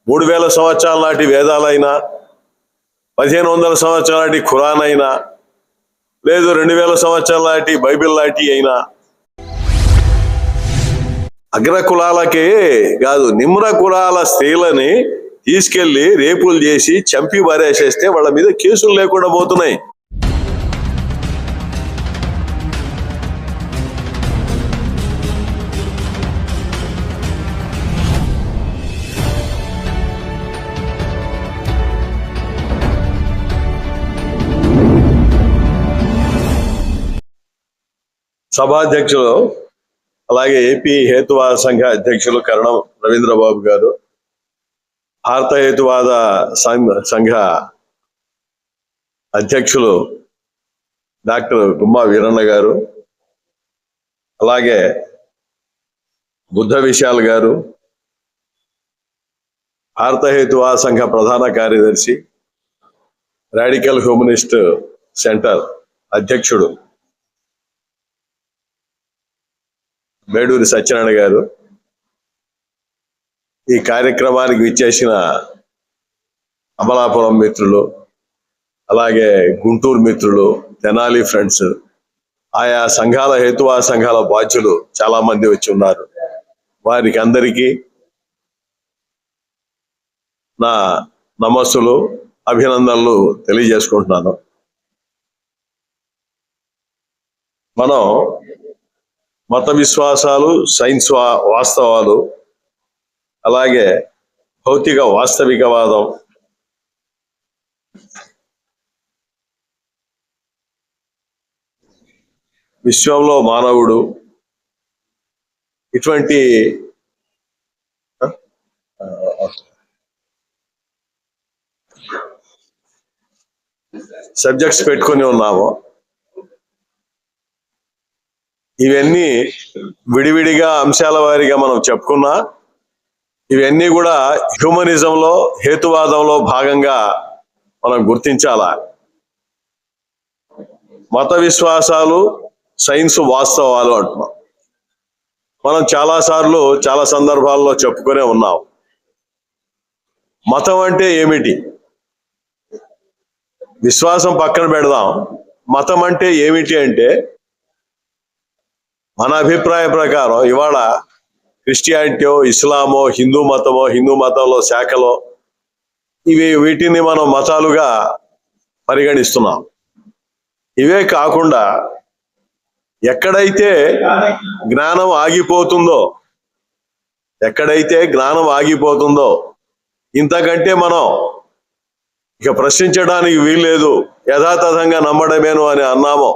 3000 సంవత్సరాల నాటి వేదాలైనా, 1500 సంవత్సరాల నాటి ఖురాన్ అయినా, లేదు 2000 సంవత్సరాల నాటి బైబిల్ లాంటి అయినా, అగ్ర కులాలకే కాదు నిమ్న కులాల స్త్రీలని తీసుకెళ్లి రేపులు చేసి చంపి పారేసేస్తే వాళ్ళ మీద కేసులు లేకుండా పోతున్నాయి. సభాధ్యక్షులు అలాగే ఏపీ హేతువాద సంఘ అధ్యక్షులు కరణం రవీంద్రబాబు గారు, భారత హేతువాద సంఘ అధ్యక్షులు డాక్టర్ గుమ్మా వీరన్న గారు, అలాగే బుద్ధ విశాల్ గారు, భారత హేతువాద సంఘ ప్రధాన కార్యదర్శి, రాడికల్ హ్యూమనిస్ట్ సెంటర్ అధ్యక్షుడు మేడూరి సత్యనారాయణ గారు, ఈ కార్యక్రమానికి విచ్చేసిన అమలాపురం మిత్రులు, అలాగే గుంటూరు మిత్రులు, తెనాలి ఫ్రెండ్స్, ఆయా సంఘాల హేతువాద సంఘాల బాధ్యులు చాలా మంది వచ్చి ఉన్నారు. వారికి అందరికీ నా నమస్సులు, అభినందనలు తెలియజేసుకుంటున్నాను. మనం మత విశ్వాసాలు, సైన్స్ వాస్తవాలు, అలాగే భౌతిక వాస్తవికవాదం, విశ్వంలో మానవుడు, ఇటువంటి సబ్జెక్ట్స్ పెట్టుకొని ఉన్నాము. ఇవన్నీ విడివిడిగా అంశాల వారీగా మనం చెప్పుకున్నా, ఇవన్నీ కూడా హ్యూమనిజంలో, హేతువాదంలో భాగంగా మనం గుర్తించాలా. మత విశ్వాసాలు, సైన్స్ వాస్తవాలు అంటున్నాం. మనం చాలాసార్లు చాలా సందర్భాల్లో చెప్పుకునే ఉన్నాం. మతం అంటే ఏమిటి? విశ్వాసం పక్కన పెడదాం. మతం అంటే ఏమిటి అంటే, మన అభిప్రాయ ప్రకారం ఇవాళ క్రిస్టియానిటీయో, ఇస్లామో, హిందూ మతమో, హిందూ మతంలో శాఖలో, వీటిని మనం మతాలుగా పరిగణిస్తున్నాం. ఇవే కాకుండా ఎక్కడైతే జ్ఞానం ఆగిపోతుందో ఇంతకంటే మనం ఇక ప్రశ్నించడానికి వీల్లేదు, యథాతథంగా నమ్మడమేను అని అన్నామో,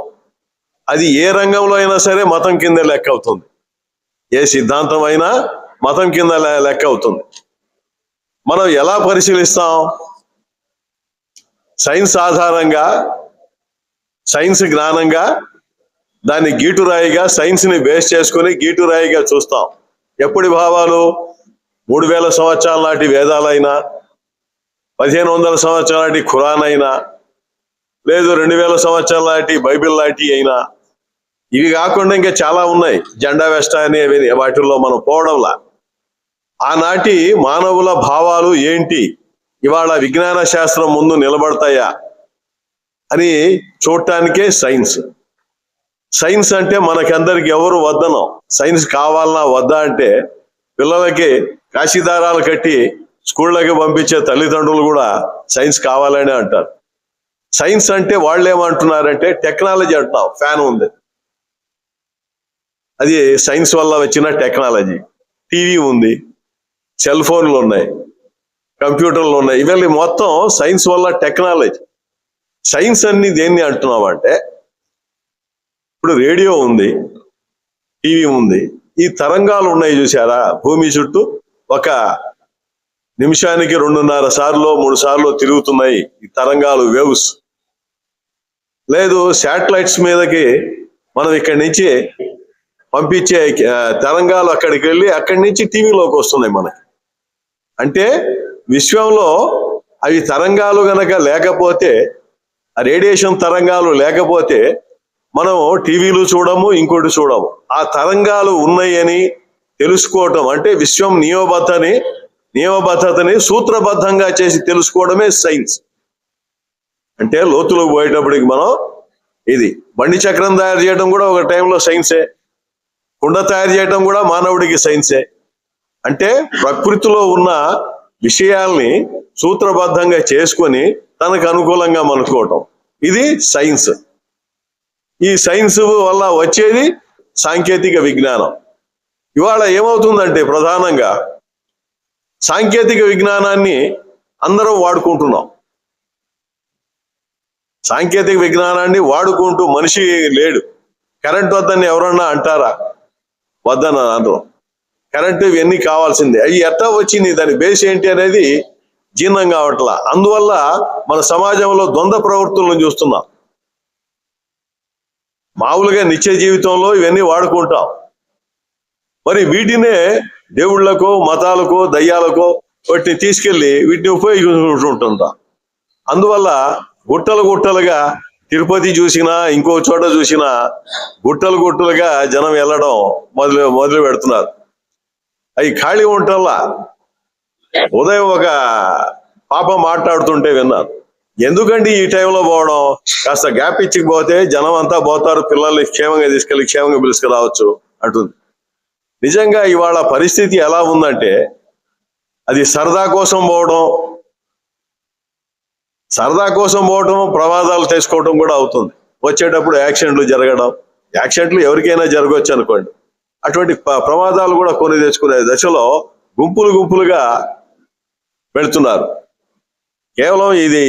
అది ఏ రంగంలో అయినా సరే మతం కింద లెక్క అవుతుంది. ఏ సిద్ధాంతం అయినా మతం కింద లెక్క అవుతుంది. మనం ఎలా పరిశీలిస్తాం? సైన్స్ ఆధారంగా, సైన్స్ జ్ఞానంగా, దాన్ని గీటురాయిగా, సైన్స్ని బేస్ చేసుకుని గీటురాయిగా చూస్తాం. ఎప్పటి భావాలు? 3000 సంవత్సరాల నాటి వేదాలైనా, 1500 సంవత్సరాల నాటి ఖురాన్ అయినా, లేదు 2000 సంవత్సరాల నాటి బైబిల్ లాంటి అయినా, ఇవి కాకుండా ఇంకా చాలా ఉన్నాయి. జెండా వెస్ట అని వాటిల్లో మనం పోవడంలా ఆనాటి మానవుల భావాలు ఏంటి, ఇవాళ విజ్ఞాన శాస్త్రం ముందు నిలబడతాయా అని చూడటానికే సైన్స్. సైన్స్ అంటే మనకందరికి ఎవరు వద్దనం. సైన్స్ కావాలన్నా వద్దా అంటే పిల్లలకి కాశీదారాలు కట్టి స్కూళ్ళకి పంపించే తల్లిదండ్రులు కూడా సైన్స్ కావాలని అంటారు. సైన్స్ అంటే వాళ్ళు ఏమంటున్నారంటే టెక్నాలజీ అంటున్నాం. ఫ్యాన్ ఉంది, అది సైన్స్ వల్ల వచ్చిన టెక్నాలజీ. టీవీ ఉంది, సెల్ ఫోన్లు ఉన్నాయి, కంప్యూటర్లు ఉన్నాయి, ఇవన్నీ మొత్తం సైన్స్ వల్ల టెక్నాలజీ. సైన్స్ అన్ని దేన్ని అంటున్నాం అంటే, ఇప్పుడు రేడియో ఉంది, టీవీ ఉంది, ఈ తరంగాలు ఉన్నాయి చూసారా, భూమి చుట్టూ ఒక నిమిషానికి 2.5 సార్లు 3 సార్లు తిరుగుతున్నాయి ఈ తరంగాలు, వేవ్స్. లేదు శాటిలైట్స్ మీదకి మనం ఇక్కడి నుంచి పంపించే తరంగాలు అక్కడికి వెళ్ళి అక్కడి నుంచి టీవీలోకి వస్తున్నాయి మనకి. అంటే విశ్వంలో అవి తరంగాలు గనక లేకపోతే, ఆ రేడియేషన్ తరంగాలు లేకపోతే మనం టీవీలు చూడము, ఇంకోటి చూడము. ఆ తరంగాలు ఉన్నాయని తెలుసుకోవటం అంటే విశ్వం నియోబద్ధని నియమబద్ధతని సూత్రబద్ధంగా చేసి తెలుసుకోవడమే సైన్స్. అంటే లోతులోకి పోయేటప్పటికి మనం ఇది బండి చక్రం తయారు చేయడం కూడా ఒక టైంలో సైన్సే, కుండ తయారు చేయడం కూడా మానవుడికి సైన్సే. అంటే ప్రకృతిలో ఉన్న విషయాల్ని సూత్రబద్ధంగా చేసుకొని తనకు అనుకూలంగా మనుకోవటం, ఇది సైన్స్. ఈ సైన్స్ వల్ల వచ్చేది సాంకేతిక విజ్ఞానం. ఇవాళ ఏమవుతుందంటే ప్రధానంగా సాంకేతిక విజ్ఞానాన్ని అందరం వాడుకుంటున్నాం. సాంకేతిక విజ్ఞానాన్ని వాడుకుంటూ మనిషి లేడు. కరెంట్ వద్దని ఎవరన్నా అంటారా? వద్దని అనరు. కరెంటు ఇవన్నీ కావాల్సిందే. అవి ఎట్లా వచ్చింది, దాని బేస్ ఏంటి అనేది జీర్ణం కావట్లా. అందువల్ల మన సమాజంలో ద్వంద్వ ప్రవృత్తులను చూస్తున్నాం. మామూలుగా నిత్య జీవితంలో ఇవన్నీ వాడుకుంటాం, మరి వీటినే దేవుళ్లకో మతాలకో దయ్యాలకో వాటిని తీసుకెళ్లి వీటిని ఉపయోగించుకుంటుంటాం. అందువల్ల గుట్టలు గుట్టలుగా తిరుపతి చూసినా ఇంకో చోట చూసినా గుట్టలు గుట్టలుగా జనం వెళ్ళడం మొదలు పెడుతున్నారు. అవి ఖాళీ ఉంటల్లా. ఉదయం ఒక పాప మాట్లాడుతుంటే విన్నారు, ఎందుకండి ఈ టైంలో పోవడం, కాస్త గ్యాప్ ఇచ్చిపోతే జనం అంతా పోతారు, పిల్లల్ని క్షేమంగా తీసుకెళ్లి క్షేమంగా పిలుచుకురావచ్చు అంటుంది. నిజంగా ఇవాళ పరిస్థితి ఎలా ఉందంటే అది సరదా కోసం పోవడం ప్రమాదాలు తెచ్చుకోవడం కూడా అవుతుంది. వచ్చేటప్పుడు యాక్సిడెంట్లు జరగడం, యాక్సిడెంట్లు ఎవరికైనా జరగవచ్చు అనుకోండి, అటువంటి ప్రమాదాలు కూడా కొని తెచ్చుకునే దశలో గుంపులుగా వెళ్తున్నారు. కేవలం ఇది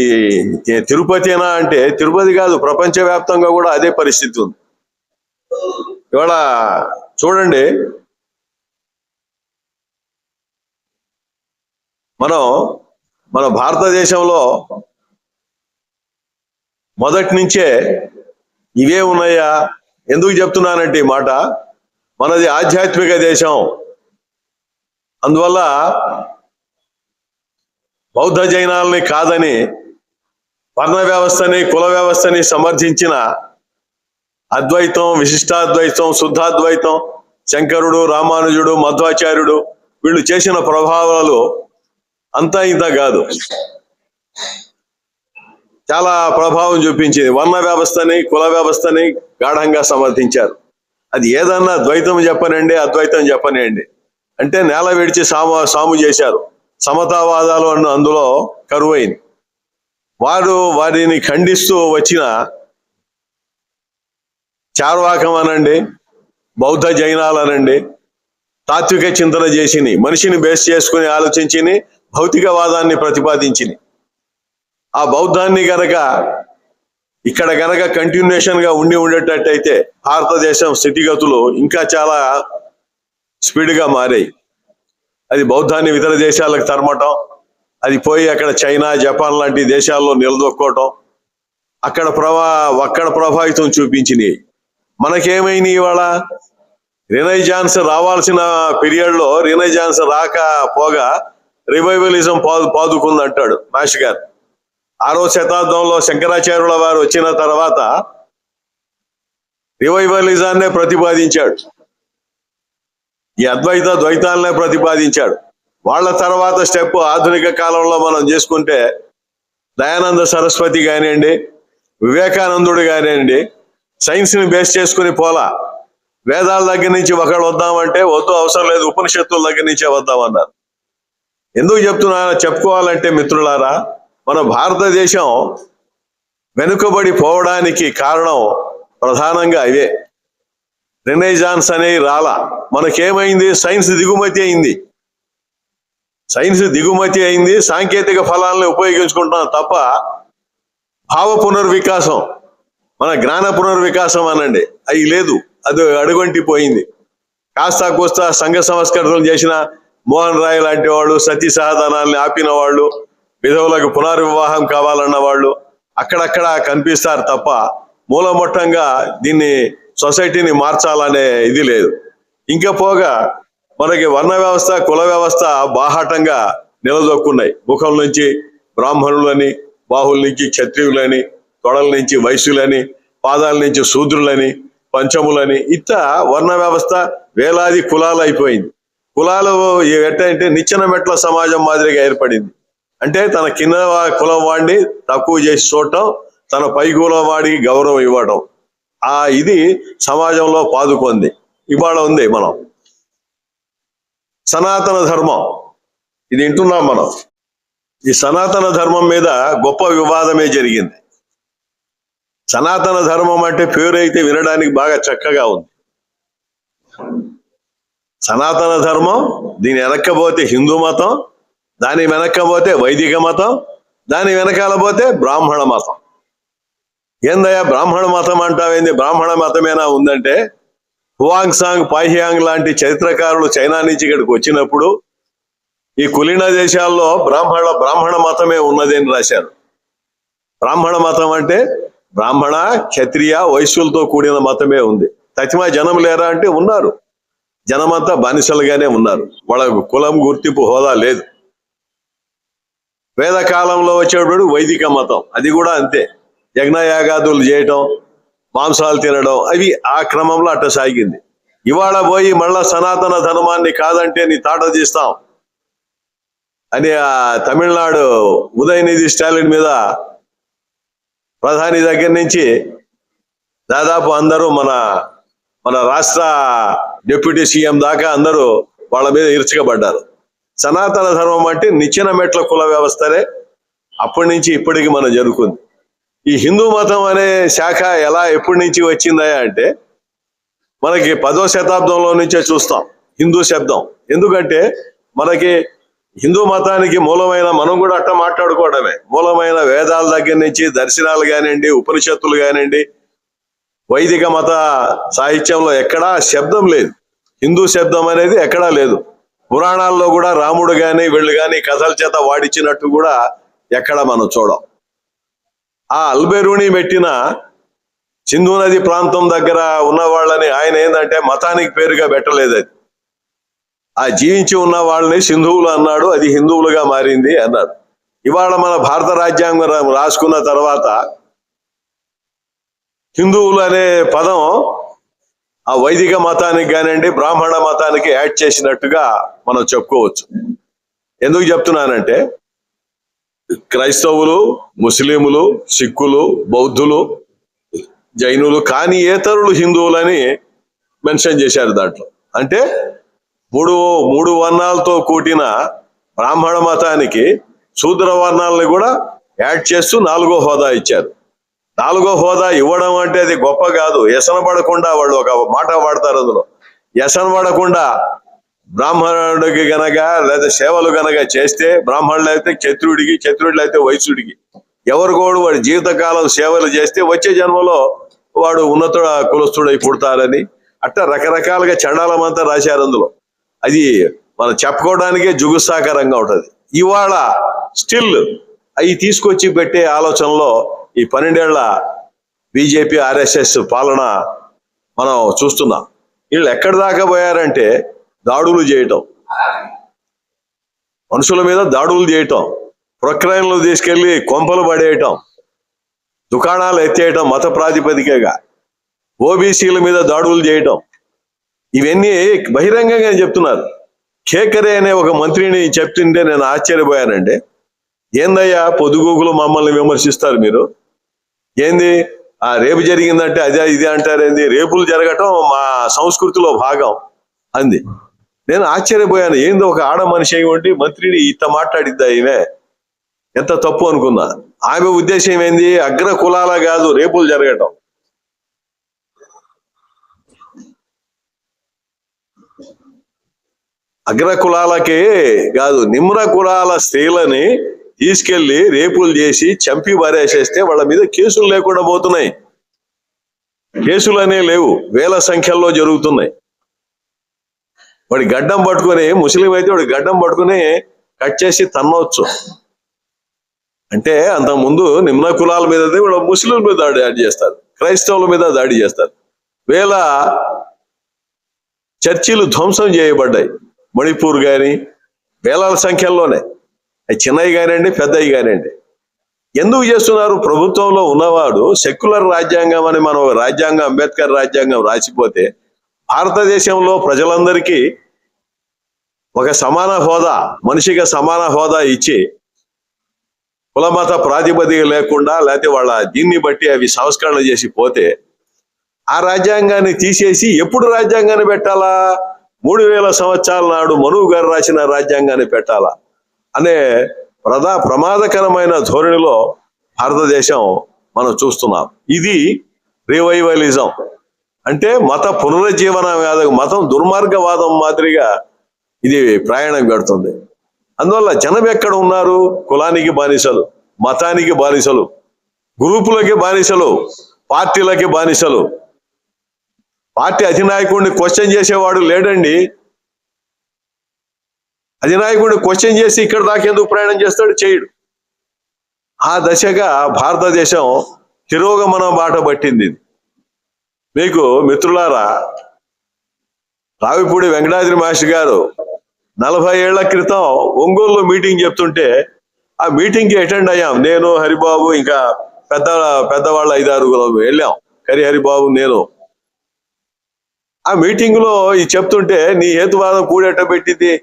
తిరుపతినా అంటే తిరుపతి కాదు, ప్రపంచవ్యాప్తంగా కూడా అదే పరిస్థితి ఉంది. ఇవాళ చూడండి, మన భారతదేశంలో మొదటి నుంచే ఇవే ఉన్నాయా? ఎందుకు చెప్తున్నానంటే ఈ మాట, మనది ఆధ్యాత్మిక దేశం. అందువల్ల బౌద్ధ జైనాలని కాదని వర్ణ వ్యవస్థని కుల వ్యవస్థని సమర్థించిన అద్వైతం, విశిష్టాద్వైతం, శుద్ధాద్వైతం, శంకరుడు, రామానుజుడు, మధ్వాచార్యుడు వీళ్ళు చేసిన ప్రభావాలు అంతా ఇంత కాదు, చాలా ప్రభావం చూపించింది. వర్ణ వ్యవస్థని కుల వ్యవస్థని గాఢంగా సమర్థించారు. అది ఏదన్నా ద్వైతం చెప్పనండి, అద్వైతం చెప్పనండి అంటే నేల విడిచి సాము చేశారు. సమతావాదాలు అందులో కరువైంది. వారిని ఖండిస్తూ వచ్చిన చార్వాకం అనండి, బౌద్ధ జైనాలు అనండి, తాత్విక చింతన చేసిని, మనిషిని బేస్ చేసుకుని ఆలోచించిని, భౌతికవాదాన్ని ప్రతిపాదించిని. ఆ బౌద్ధాన్ని గనక కంటిన్యూషన్ గా ఉండేటట్టయితే భారతదేశం స్థితిగతులు ఇంకా చాలా స్పీడ్గా మారాయి. అది బౌద్ధాన్ని ఇతర దేశాలకు తరమటం, అది పోయి అక్కడ చైనా, జపాన్ లాంటి దేశాల్లో నిలదొక్కోవటం, అక్కడ ప్రభావితం చూపించినాయి. మనకేమైంది ఇవాళ? రినైజాన్స్ రావాల్సిన పీరియడ్ లో రినైజాన్స్ రాకపోగా రివైవలిజం పాదుకుంది అంటాడు మాష్ గారు. 6వ శతాబ్దంలో శంకరాచార్యుల వారు వచ్చిన తర్వాత రివైవలిజాన్నే ప్రతిపాదించాడు, ఈ ద్వైతాలనే ప్రతిపాదించాడు. వాళ్ళ తర్వాత స్టెప్ ఆధునిక కాలంలో మనం చేసుకుంటే దయానంద సరస్వతి కానివ్వండి, వివేకానందుడు కానివ్వండి, సైన్స్ ని బేస్ చేసుకుని పోలా. వేదాల దగ్గర నుంచి ఒకళ్ళు వద్దామంటే వద్దు, అవసరం లేదు, ఉపనిషత్తుల దగ్గర నుంచే వద్దామన్నారు. ఎందుకు చెప్పుకోవాలంటే మిత్రులారా, మన భారతదేశం వెనుకబడి పోవడానికి కారణం ప్రధానంగా అవే. రినైజాన్స్ అనేది రాలా. మనకేమైంది? సైన్స్ దిగుమతి అయింది. సాంకేతిక ఫలాలను ఉపయోగించుకుంటున్నాం తప్ప భావ పునర్వికాసం, మన జ్ఞాన పునర్వికాసం అనండి, అవి లేదు. అది అడుగంటిపోయింది. కాస్త కోస్త సంఘ సంస్కరణలు చేసిన మోహన్ రాయ్ లాంటి వాళ్ళు, సతీ సహదానాల్ని ఆపిన వాళ్ళు, విధవులకు పునర్వివాహం కావాలన్న వాళ్ళు అక్కడక్కడ కనిపిస్తారు తప్ప మూలమొట్టంగా దీన్ని సొసైటీని మార్చాలనే ఇది లేదు. ఇంకా పోగా మనకి వర్ణ వ్యవస్థ, కుల వ్యవస్థ బాహాటంగా నిలదొక్కున్నాయి. ముఖం నుంచి బ్రాహ్మణులని, బాహుల నుంచి క్షత్రియులని, తొడల నుంచి వైశ్యులని, పాదాల నుంచి శూద్రులని, పంచములని, ఇట్లా వర్ణ వ్యవస్థ వేలాది కులాలు అయిపోయింది. కులాలు ఎట్టంటే నిచ్చెన మెట్ల సమాజం మాదిరిగా ఏర్పడింది. అంటే తన కింద కులం వాడిని తక్కువ చేసి చూడటం, తన పై కులం వాడికి గౌరవం ఇవ్వడం, ఇది సమాజంలో పాదుకుంది. ఇవాళ ఉంది మనం సనాతన ధర్మం, ఇది వింటున్నాం మనం. ఈ సనాతన ధర్మం మీద గొప్ప వివాదమే జరిగింది. సనాతన ధర్మం అంటే పేరు అయితే వినడానికి బాగా చక్కగా ఉంది. సనాతన ధర్మం, దీని వెనక్కపోతే హిందూ మతం, దాని వెనక్కపోతే వైదిక మతం, దాని వెనకాల పోతే బ్రాహ్మణ మతం. ఏందయ్యా బ్రాహ్మణ మతం అంటావేంది? బ్రాహ్మణ మతమేనా ఉందంటే, హువాంగ్ సాంగ్, పాహ్యాంగ్ లాంటి చరిత్రకారులు చైనా నుంచి ఇక్కడికి వచ్చినప్పుడు ఈ కులీన దేశాల్లో బ్రాహ్మణ మతమే ఉన్నది అని రాశారు. బ్రాహ్మణ మతం అంటే బ్రాహ్మణ, క్షత్రియ, వైశ్యులతో కూడిన మతమే ఉంది. తతిమా జనం లేరా అంటే ఉన్నారు. జనమంతా బానిసలుగానే ఉన్నారు. వాళ్ళకు కులం, గుర్తింపు, హోదా లేదు. వేదకాలంలో వచ్చేటప్పుడు వైదిక మతం, అది కూడా అంతే. యజ్ఞయాగాదులు చేయటం, మాంసాలు తినడం, అవి ఆ క్రమంలో అట్ట సాగింది. ఇవాళ పోయి మళ్ళా సనాతన ధర్మాన్ని కాదంటే నీ తాట తీస్తాం అని తమిళనాడు ఉదయనిధి స్టాలిన్ మీద ప్రధాని దగ్గర నుంచి దాదాపు అందరూ మన రాష్ట్ర డిప్యూటీ సీఎం దాకా అందరూ వాళ్ళ మీద ఇరుచుకబడ్డారు. సనాతన ధర్మం అంటే నిచ్చెన మెట్ల కుల వ్యవస్థనే అప్పటి నుంచి ఇప్పటికి మనం జరుగుతుంది. ఈ హిందూ మతం అనే శాఖ ఎప్పటి నుంచి వచ్చిందా అంటే మనకి 10వ శతాబ్దంలో నుంచే చూస్తాం హిందూ శబ్దం. ఎందుకంటే మనకి హిందూ మతానికి మూలమైన, మనం కూడా అట్ట మాట్లాడుకోవడమే, మూలమైన వేదాల దగ్గర నుంచి దర్శనాలు కానివ్వండి, ఉపనిషత్తులు కానివ్వండి, వైదిక మత సాహిత్యంలో ఎక్కడా శబ్దం లేదు. హిందూ శబ్దం అనేది ఎక్కడా లేదు. పురాణాల్లో కూడా రాముడు గాని వీళ్ళు గాని కథల చేత వాడిచ్చినట్టు కూడా ఎక్కడ మనం చూడం. ఆ అల్బెరూని పెట్టిన సింధు నది ప్రాంతం దగ్గర ఉన్న వాళ్ళని ఆయన ఏంటంటే మతానికి పేరుగా పెట్టలేదు. అది ఆ జీవించి ఉన్న వాళ్ళని సింధువులు అన్నాడు, అది హిందువులుగా మారింది అన్నాడు. ఇవాళ మన భారత రాజ్యాంగం రాసుకున్న తర్వాత హిందువులు అనే పదం ఆ వైదిక మతానికి కానివ్వండి, బ్రాహ్మణ మతానికి యాడ్ చేసినట్టుగా మనం చెప్పుకోవచ్చు. ఎందుకు చెప్తున్నానంటే క్రైస్తవులు, ముస్లింలు, సిక్కులు, బౌద్ధులు, జైనులు కానీ ఏతరులు హిందువులని మెన్షన్ చేశారు దాంట్లో. అంటే మూడు వర్ణాలతో కూడిన బ్రాహ్మణ మతానికి శూద్ర వర్ణాలని కూడా యాడ్ చేస్తూ 4వ హోదా ఇచ్చారు. 4వ హోదా ఇవ్వడం అంటే అది గొప్ప కాదు. వ్యసన పడకుండా, వాళ్ళు ఒక మాట వాడతారు అందులో, వ్యసన పడకుండా బ్రాహ్మణుడికి గనక లేదా సేవలు గనక చేస్తే, బ్రాహ్మణులు అయితే క్షత్రుడికి, క్షత్రుడులు అయితే వైశ్యుడికి, ఎవరికోడు వాడి జీవితకాలం సేవలు చేస్తే వచ్చే జన్మలో వాడు ఉన్నత కులస్తుడై పుడతారని అట్లా రకరకాలుగా చండాలమంతా రాశారు అందులో. అది మనం చెప్పుకోవడానికే జుగుత్సాకరంగా ఉంటది. ఇవాళ స్టిల్ అవి తీసుకొచ్చి పెట్టే ఆలోచనలో ఈ 12 ఏళ్ల బీజేపీ ఆర్ఎస్ఎస్ పాలన మనం చూస్తున్నాం. వీళ్ళు ఎక్కడి దాకా పోయారంటే దాడులు చేయటం, మనుషుల మీద దాడులు చేయటం, ప్రక్రియలు తీసుకెళ్లి కొంపలు పడేయటం, దుకాణాలు ఎత్తేయటం మత ప్రాతిపదికగా, ఓబీసీల మీద దాడులు చేయటం, ఇవన్నీ బహిరంగంగా చెప్తున్నారు. ఖేకరే అనే ఒక మంత్రిని చెప్తుంటే నేను ఆశ్చర్యపోయానండి. ఏందయ్యా పొద్దుగూకులు మమ్మల్ని విమర్శిస్తారు మీరు, ఏంది రేపు జరిగిందంటే అదే ఇది అంటారేంది, రేపులు జరగటం మా సంస్కృతిలో భాగం అంది. నేను ఆశ్చర్యపోయాను. ఏందో ఒక ఆడ మనిషి అయ్యి మంత్రిని ఇంత మాట్లాడిద్దా ఈమె, ఎంత తప్పు అనుకున్నా. ఆమె ఉద్దేశం ఏంది, అగ్ర కులాల కాదు రేపులు జరగటం. అగ్ర కులాలకే కాదు, నిమ్న కులాల స్త్రీలని తీసుకెళ్లి రేపులు చేసి చంపి పారేసేస్తే వాళ్ళ మీద కేసులు లేకుండా పోతున్నాయి. కేసులు అనే లేవు, వేల సంఖ్యల్లో జరుగుతున్నాయి. వాడి గడ్డం పట్టుకుని, ముస్లిం అయితే వాడి గడ్డం పట్టుకుని కట్ చేసి తన్నవచ్చు. అంటే అంతకుముందు నిమ్న కులాల మీద వాళ్ళు ముస్లింల మీద దాడి చేస్తారు, క్రైస్తవుల మీద దాడి చేస్తారు. వేల చర్చిలు ధ్వంసం చేయబడ్డాయి. మణిపూర్ కానీ వేల సంఖ్యల్లోనే, అవి చిన్నవి కానివ్వండి, పెద్దవి కానివ్వండి. ఎందుకు చేస్తున్నారు? ప్రభుత్వంలో ఉన్నవాడు సెక్యులర్ రాజ్యాంగం అని మనం రాజ్యాంగం, అంబేద్కర్ రాజ్యాంగం రాసిపోతే భారతదేశంలో ప్రజలందరికీ ఒక సమాన హోదా, మనిషికి సమాన హోదా ఇచ్చి కులమత ప్రాతిపదిక లేకుండా లేకపోతే వాళ్ళ దీన్ని బట్టి అవి సంస్కరణ చేసి పోతే ఆ రాజ్యాంగాన్ని తీసేసి ఎప్పుడు రాజ్యాంగాన్ని పెట్టాలా? 3000 సంవత్సరాల నాడు మనువు గారు రాసిన రాజ్యాంగాన్ని పెట్టాలా అనే ప్రమాదకరమైన ధోరణిలో భారతదేశం మనం చూస్తున్నాం. ఇది రివైవలిజం అంటే మత పునరుజ్జీవనవాదం, మతం దుర్మార్గవాదం మాదిరిగా ఇది ప్రయాణం పెడుతుంది. అందువల్ల జనం ఎక్కడ ఉన్నారు? కులానికి బానిసలు, మతానికి బానిసలు, గ్రూపులకి బానిసలు, పార్టీలకి బానిసలు. పార్టీ అధినాయకుడిని క్వశ్చన్ చేసేవాడు లేడండి. అధినాయకుడిని క్వశ్చన్ చేసి ఇక్కడ దాకా ఎందుకు ప్రయాణం చేస్తాడు? చేయడు. ఆ దశగా భారతదేశం తిరోగమన బాట పట్టింది. మీకు మిత్రులారా, రావిపూడి వెంకటాద్రి మాస్టర్ గారు 40 ఏళ్ల క్రితం ఒంగోలులో మీటింగ్ చెప్తుంటే ఆ మీటింగ్కి అటెండ్ అయ్యాం. నేను, హరిబాబు, ఇంకా పెద్దవాళ్ళ 5-6 వెళ్ళాం. హరిబాబు, నేను. ఆ మీటింగ్ లో ఇది చెప్తుంటే నీ హేతువాదం కూడెట్ట పెట్టింది,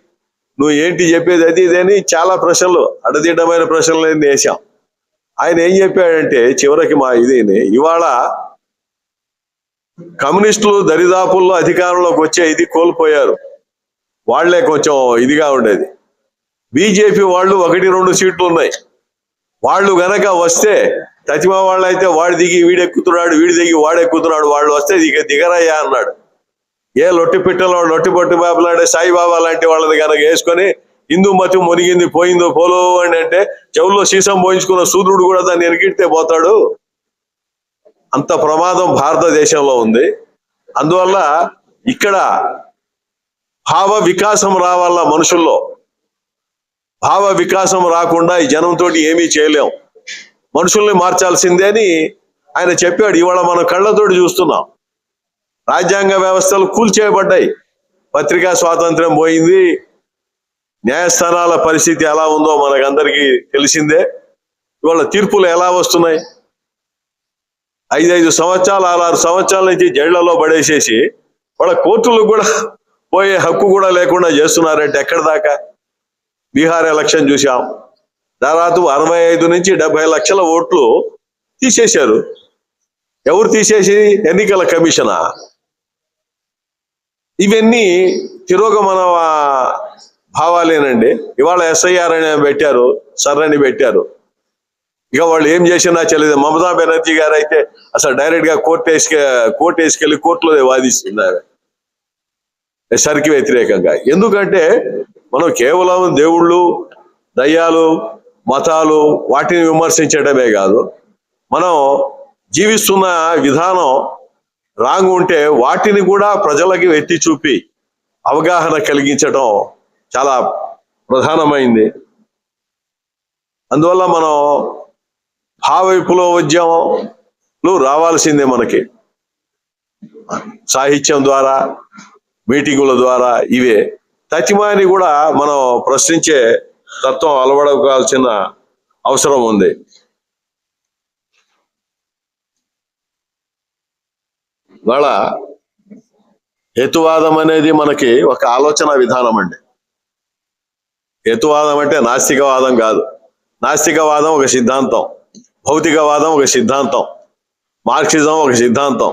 నువ్వు ఏంటి చెప్పేది, అది ఇది అని చాలా ప్రశ్నలు, అడదిడ్డమైన ప్రశ్నలు వేసాం. ఆయన ఏం చెప్పాడంటే చివరికి మా ఇదిని, ఇవాళ కమ్యూనిస్టులు దరిదాపుల్లో అధికారంలోకి వచ్చే ఇది కోల్పోయారు, వాళ్లే కొంచెం ఇదిగా ఉండేది. బీజేపీ వాళ్ళు 1-2 సీట్లు ఉన్నాయి. వాళ్ళు గనక వస్తే తతిమా వాళ్ళు అయితే వాడు దిగి వీడెక్కుతున్నాడు, వీడి దిగి వాడెక్కుతున్నాడు, వాళ్ళు వస్తే దిగరయ్యా అన్నాడు. ఏ లొట్టి పిట్టలో లొట్టి పొట్టి బాబులాంటి సాయిబాబా లాంటి వాళ్ళని కనుక వేసుకొని హిందూ మతి మునిగింది పోయిందో పోలో అని అంటే చెవుల్లో సీసం పోయించుకున్న శూద్రుడు కూడా దాన్ని ఎరిగిడితే పోతాడు. అంత ప్రమాదం భారతదేశంలో ఉంది. అందువల్ల ఇక్కడ భావ వికాసం రావాల మనుషుల్లో. భావ వికాసం రాకుండా ఈ జనంతో ఏమీ చేయలేం, మనుషుల్ని మార్చాల్సిందే అని ఆయన చెప్పాడు. ఇవాళ మనం కళ్ళతోటి చూస్తున్నాం. రాజ్యాంగ వ్యవస్థలు కూల్చేయబడ్డాయి, పత్రికా స్వాతంత్ర్యం పోయింది, న్యాయస్థానాల పరిస్థితి ఎలా ఉందో మనకందరికీ తెలిసిందే. ఇవాళ తీర్పులు ఎలా వస్తున్నాయి? 5 సంవత్సరాలు 6 సంవత్సరాల నుంచి జైళ్లలో పడేసేసి వాళ్ళ కోర్టులకు కూడా పోయే హక్కు కూడా లేకుండా చేస్తున్నారంటే ఎక్కడ దాకా? బీహార్ ఎలక్షన్ చూసాం, దాదాపు 65 నుంచి 70 లక్షల ఓట్లు తీసేశారు. ఎవరు తీసేసి? ఎన్నికల కమిషనా? ఇవన్నీ తిరోగమన భావాలేనండి. ఇవాళ ఎస్ఐఆర్ అని పెట్టారు, సర్రని పెట్టారు. ఇక వాళ్ళు ఏం చేసినా తెలియదు. మమతా బెనర్జీ గారు అయితే అసలు డైరెక్ట్ గా కోర్టు వేసుకెళ్లి కోర్టులో వాదిస్తున్నారు సరికి వ్యతిరేకంగా. ఎందుకంటే మనం కేవలం దేవుళ్ళు, దయ్యాలు, మతాలు వాటిని విమర్శించడమే కాదు, మనం జీవిస్తున్న విధానం రాంగ్ ఉంటే వాటిని కూడా ప్రజలకి ఎత్తి చూపి అవగాహన కలిగించడం చాలా ప్రధానమైంది. అందువల్ల మనం భావ విప్లవోద్యమాలు రావాల్సిందే. మనకి సాహిత్యం ద్వారా, మీటింగుల ద్వారా ఇవే. తతిమాని కూడా మనం ప్రశ్నించే తత్వం అలవడకాల్సిన అవసరం ఉంది. వాళ్ళ హేతువాదం అనేది మనకి ఒక ఆలోచన విధానం అండి. హేతువాదం అంటే నాస్తికవాదం కాదు. నాస్తికవాదం ఒక సిద్ధాంతం, భౌతికవాదం ఒక సిద్ధాంతం, మార్క్సిజం ఒక సిద్ధాంతం,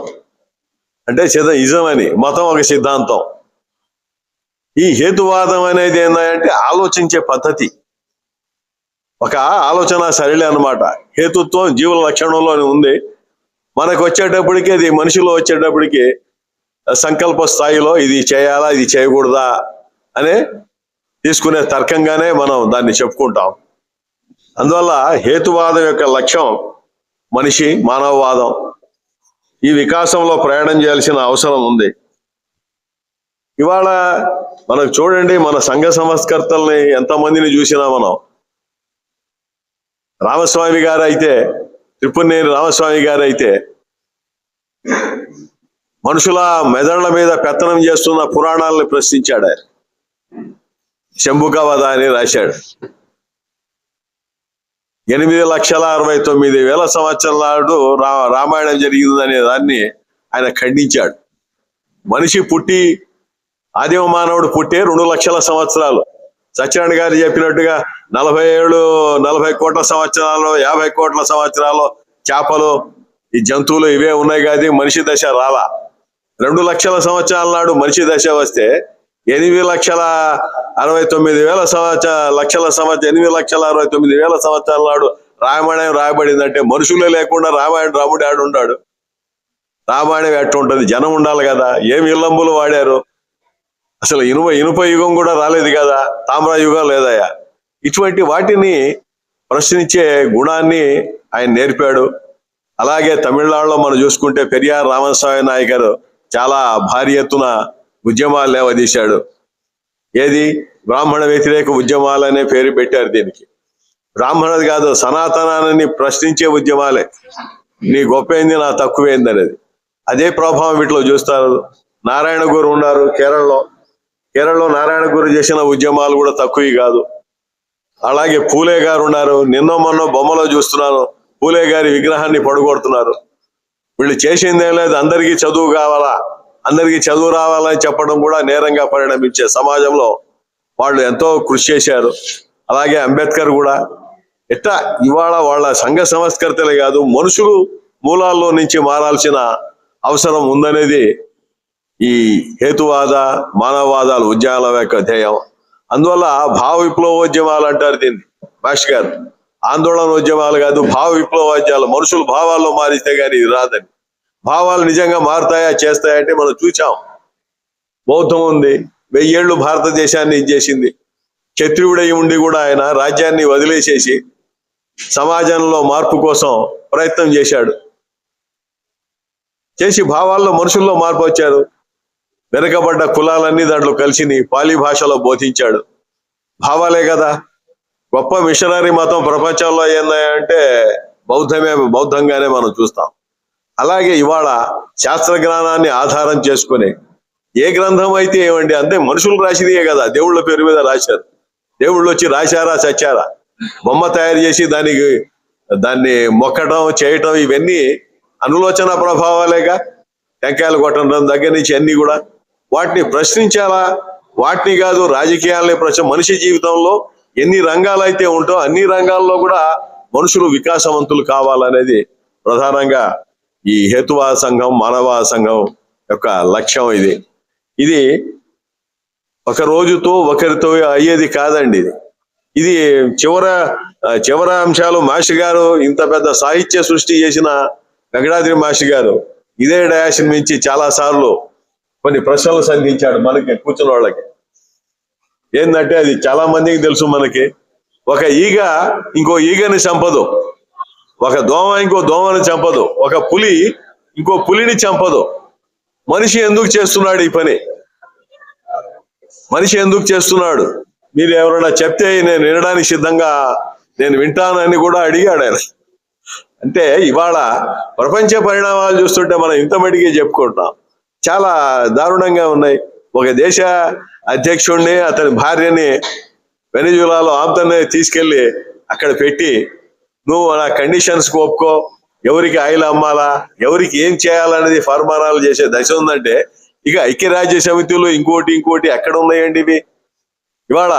అంటే ఇజం అని మతం ఒక సిద్ధాంతం. ఈ హేతువాదం అనేది ఏంటంటే ఆలోచించే పద్ధతి, ఒక ఆలోచన సరళి అన్నమాట. హేతుత్వం జీవుల లక్షణంలోనే ఉంది. మనకు వచ్చేటప్పటికి అది మనిషిలో వచ్చేటప్పటికి సంకల్ప స్థాయిలో ఇది చేయాలా, ఇది చేయకూడదా అనే తీసుకునే తర్కంగానే మనం దాన్ని చెప్పుకుంటాం. అందువల్ల హేతువాదం యొక్క లక్ష్యం మనిషి, మానవవాదం. ఈ వికాసంలో ప్రయాణం చేయాల్సిన అవసరం ఉంది. ఇవాళ మనకు చూడండి, మన సంఘ సంస్కర్తల్ని ఎంతమందిని చూసినా మనం, రామస్వామి గారు అయితే, త్రిపురనేని రామస్వామి గారు అయితే మనుషుల మెదళ్ల మీద పెత్తనం చేస్తున్న పురాణాలను ప్రశ్నించాడు. ఆయన శంభుకవధ అని రాశాడు. 8,69,000 సంవత్సరాల నాడు రామాయణం జరిగిందనే దాన్ని ఆయన ఖండించాడు. మనిషి పుట్టి ఆదిమ మానవుడు పుట్టే 2 లక్షల సంవత్సరాలు. సత్యనారాయణ గారు చెప్పినట్టుగా 40 కోట్ల సంవత్సరాలు, 50 కోట్ల సంవత్సరాలు చేపలు, ఈ జంతువులు ఇవే ఉన్నాయి కానీ మనిషి దశ రాలా. 2 లక్షల సంవత్సరాల నాడు మనిషి దశ వస్తే 8,69,000 సంవత్సరాల నాడు రామాయణం రాయబడిందంటే మనుషులే లేకుండా రామాయణ రాముడు ఆడుండాడు. రామాయణం ఎట్టుంటది? జనం ఉండాలి కదా. ఏం ఇల్లంబులు వాడారు? అసలు ఇనుప యుగం కూడా రాలేదు కదా, తామ్ర యుగం లేదయ్యా. ఇటువంటి వాటిని ప్రశ్నించే గుణాన్ని ఆయన నేర్పాడు. అలాగే తమిళనాడులో మనం చూసుకుంటే పెరియార్ రామస్వామి నాయకరు చాలా భారీ ఎత్తున ఉద్యమాలు లేవదీశాడు. ఏది? బ్రాహ్మణ వ్యతిరేక ఉద్యమాలు అనే పేరు పెట్టారు దీనికి. బ్రాహ్మణది కాదు, సనాతనాన్ని ప్రశ్నించే ఉద్యమాలే. నీ గొప్పైంది, నా తక్కువైంది అనేది. అదే ప్రభావం వీటిలో చూస్తారు. నారాయణ గురు ఉన్నారు కేరళలో నారాయణ గురు చేసిన ఉద్యమాలు కూడా తక్కువ కాదు. అలాగే పూలే గారు ఉన్నారు. నిన్నో మొన్న బొమ్మలో చూస్తున్నాను, పూలే గారి విగ్రహాన్ని పడగొడుతున్నారు. వీళ్ళు చేసిందేం లేదు, అందరికీ చదువు కావాలా, అందరికీ చదువు రావాలని చెప్పడం కూడా నేరంగా పరిణమించే సమాజంలో వాళ్ళు ఎంతో కృషి చేశారు. అలాగే అంబేద్కర్ కూడా ఎట్లా ఇవాళ వాళ్ళ సంఘ సంస్కర్తలే కాదు, మనుషులు మూలాల్లో నుంచి మారాల్సిన అవసరం ఉందనేది ఈ హేతువాద మానవవాదాల ఉద్యమాల యొక్క ధ్యేయం. అందువల్ల భావ విప్లవోద్యమాలు అంటారు దీన్ని మాస్టర్ గారు. ఆందోళన ఉద్యమాలు కాదు, భావ విప్లవోద్యమాలు. మనుషులు భావాల్లో మారిస్తే గానీ ఇది రాదని. భావాలు నిజంగా మారుతాయా, చేస్తాయంటే మనం చూచాం. బౌద్ధం ఉంది, 1000 ఏళ్ళు భారతదేశాన్ని ఇచ్చేసింది. క్షత్రియుడై ఉండి కూడా ఆయన రాజ్యాన్ని వదిలేసేసి సమాజంలో మార్పు కోసం ప్రయత్నం చేశాడు. చేసి భావాల్లో మనుషుల్లో మార్పు వచ్చారు. వెనుకబడ్డ కులాలన్నీ దాంట్లో కలిసి పాలీ భాషలో బోధించాడు. భావాలే కదా. గొప్ప మిషనరీ మతం ప్రపంచంలో ఏందంటే బౌద్ధంగానే మనం చూస్తాం. అలాగే ఇవాళ శాస్త్ర జ్ఞానాన్ని ఆధారం చేసుకుని ఏ గ్రంథం అయితే ఏమండి, అంతే మనుషులు రాసిదియే కదా, దేవుళ్ళ పేరు మీద రాశారు. దేవుళ్ళు వచ్చి రాశారా చచ్చారా? బొమ్మ తయారు చేసి దాన్ని మొక్కటం చేయటం ఇవన్నీ అనులోచన ప్రభావాలేగా. టెంకాయలు కొట్టడం దగ్గర నుంచి అన్ని కూడా వాటిని ప్రశ్నించాలా? వాటిని కాదు, రాజకీయాలని మనిషి జీవితంలో ఎన్ని రంగాలు అయితే ఉంటో అన్ని రంగాల్లో కూడా మనుషులు వికాసవంతులు కావాలనేది ప్రధానంగా ఈ హేతువాద సంఘం, మానవవాద సంఘం యొక్క లక్ష్యం. ఇది ఒక రోజుతో ఒకరితో అయ్యేది కాదండి. ఇది చివర అంశాలు. మాస్టర్ గారు ఇంత పెద్ద సాహిత్య సృష్టి చేసిన వెంకటాద్రి మాస్టర్ గారు ఇదే డయాస్ నుంచి చాలా సార్లు కొన్ని ప్రశ్నలు సంధించాడు మనకి కూర్చున్న వాళ్ళకి. ఏంటంటే అది చాలా మందికి తెలుసు. మనకి ఒక ఈగ ఇంకో ఈగని చంపదు, ఒక దోమ ఇంకో దోమని చంపదు, ఒక పులి ఇంకో పులిని చంపదు. మనిషి ఎందుకు చేస్తున్నాడు ఈ పని? మనిషి ఎందుకు చేస్తున్నాడు? మీరు ఎవరైనా చెప్తే నేను వినడానికి సిద్ధంగా, నేను వింటానని కూడా అడిగాడు ఆయన. అంటే ఇవాళ ప్రపంచ పరిణామాలు చూస్తుంటే మనం ఇంత మటుకే చెప్పుకుంటాం, చాలా దారుణంగా ఉన్నాయి. ఒక దేశ అధ్యక్షుడిని, అతని భార్యని వెనిజులాలో ఆమెతోనే తీసుకెళ్లి అక్కడ పెట్టి, నువ్వు నా కండిషన్స్ ఒప్పుకో, ఎవరికి ఆయిల్ అమ్మాలా, ఎవరికి ఏం చేయాలనేది ఫర్మానాలు చేసే దశ ఉందంటే ఇక ఐక్యరాజ్య సమితిలో ఇంకోటి ఎక్కడ ఉన్నాయండి ఇవి? ఇవాళ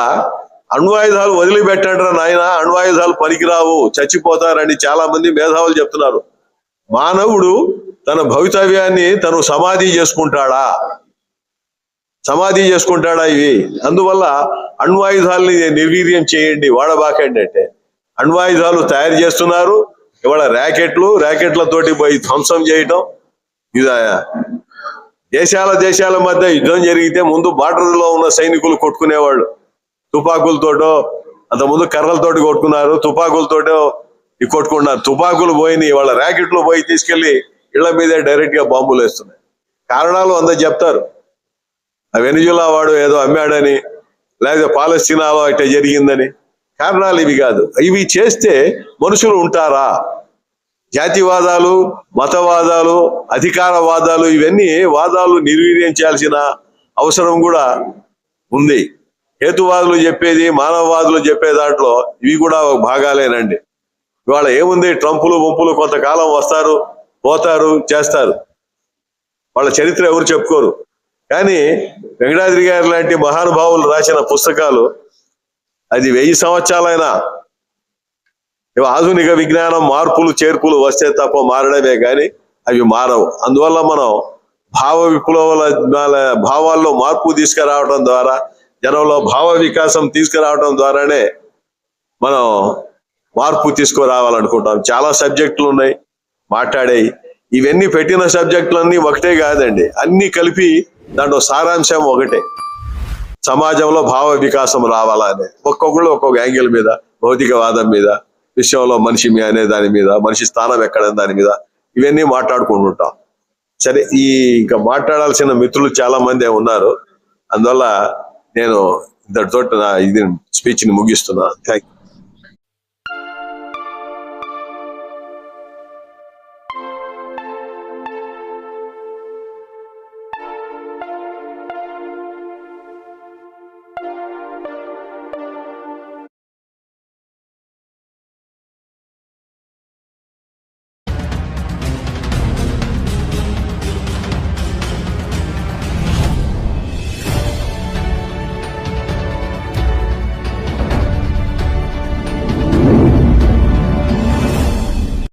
అణ్వాయుధాలు వదిలిపెట్టంటారా నాయన, అణ్వాయుధాలు పనికిరావు, చచ్చిపోతారని చాలా మంది మేధావులు చెప్తున్నారు. మానవుడు తన భవితవ్యాన్ని తను సమాధి చేసుకుంటాడా ఇవి? అందువల్ల అణ్వాయుధాలని నిర్వీర్యం చేయండి, వాడబాకండి అంటే అణ్వాయుధాలు తయారు చేస్తున్నారు. ఇవాళ ర్యాకెట్లతోటి పోయి ధ్వంసం చేయటం. ఇది దేశాల మధ్య యుద్ధం జరిగితే ముందు బార్డర్లో ఉన్న సైనికులు కొట్టుకునేవాళ్ళు తుపాకులతోటో, అంతకుముందు కర్రలతోటి కొట్టుకున్నారు, తుపాకులతోటో కొట్టుకున్నారు. తుపాకులు పోయినాయి, వాళ్ళ ర్యాకెట్లు పోయి తీసుకెళ్లి ఇళ్ల మీదే డైరెక్ట్ గా బాంబులు వేస్తున్నాయి. కారణాలు అందరూ చెప్తారు. ఆ వెనిజులా వాడు ఏదో అమ్మాడని, లేకపోతే పాలస్తీనాలో ఇట్లా జరిగిందని. కారణాలు ఇవి కాదు. ఇవి చేస్తే మనుషులు ఉంటారా? జాతివాదాలు, మతవాదాలు, అధికారవాదాలు, ఇవన్నీ వాదాలు నిర్వీర్యం చేయాల్సిన అవసరం కూడా ఉంది. హేతువాదులు చెప్పేది, మానవవాదులు చెప్పే దాంట్లో ఇవి కూడా భాగాలేనండి. ఇవాళ ఏముంది, ట్రంపులు వంపులు కొంతకాలం వస్తారు, పోతారు, చేస్తారు. వాళ్ళ చరిత్ర ఎవరు చెప్పుకోరు. కానీ వెంకటాద్రి గారు లాంటి మహానుభావులు రాసిన పుస్తకాలు అది 1000 సంవత్సరాలైనా ఆధునిక విజ్ఞానం మార్పులు చేర్పులు వస్తే తప్ప మారడమే కానీ అవి మారవు. అందువల్ల మనం భావ విప్లవాల భావాల్లో మార్పు తీసుకురావడం ద్వారా, జనంలో భావ వికాసం తీసుకురావడం ద్వారానే మనం మార్పు తీసుకురావాలనుకుంటాం. చాలా సబ్జెక్టులు ఉన్నాయి మాట్లాడేవి. ఇవన్నీ పెట్టిన సబ్జెక్టులన్నీ ఒకటే కాదండి, అన్ని కలిపి దాంట్లో సారాంశం ఒకటే. సమాజంలో భావ వికాసం రావాలని ఒక్కొక్కళ్ళు ఒక్కొక్క యాంగిల్ మీద, భౌతికవాదం మీద, విషయంలో మనిషి అనే దాని మీద, మనిషి స్థానం ఎక్కడ దాని మీద ఇవన్నీ మాట్లాడుకుంటుంటాం. సరే, ఇంకా మాట్లాడాల్సిన మిత్రులు చాలా మంది ఉన్నారు. అందువల్ల నేను ఇంతటితో ఇది స్పీచ్ ని ముగిస్తున్నా. Thank you.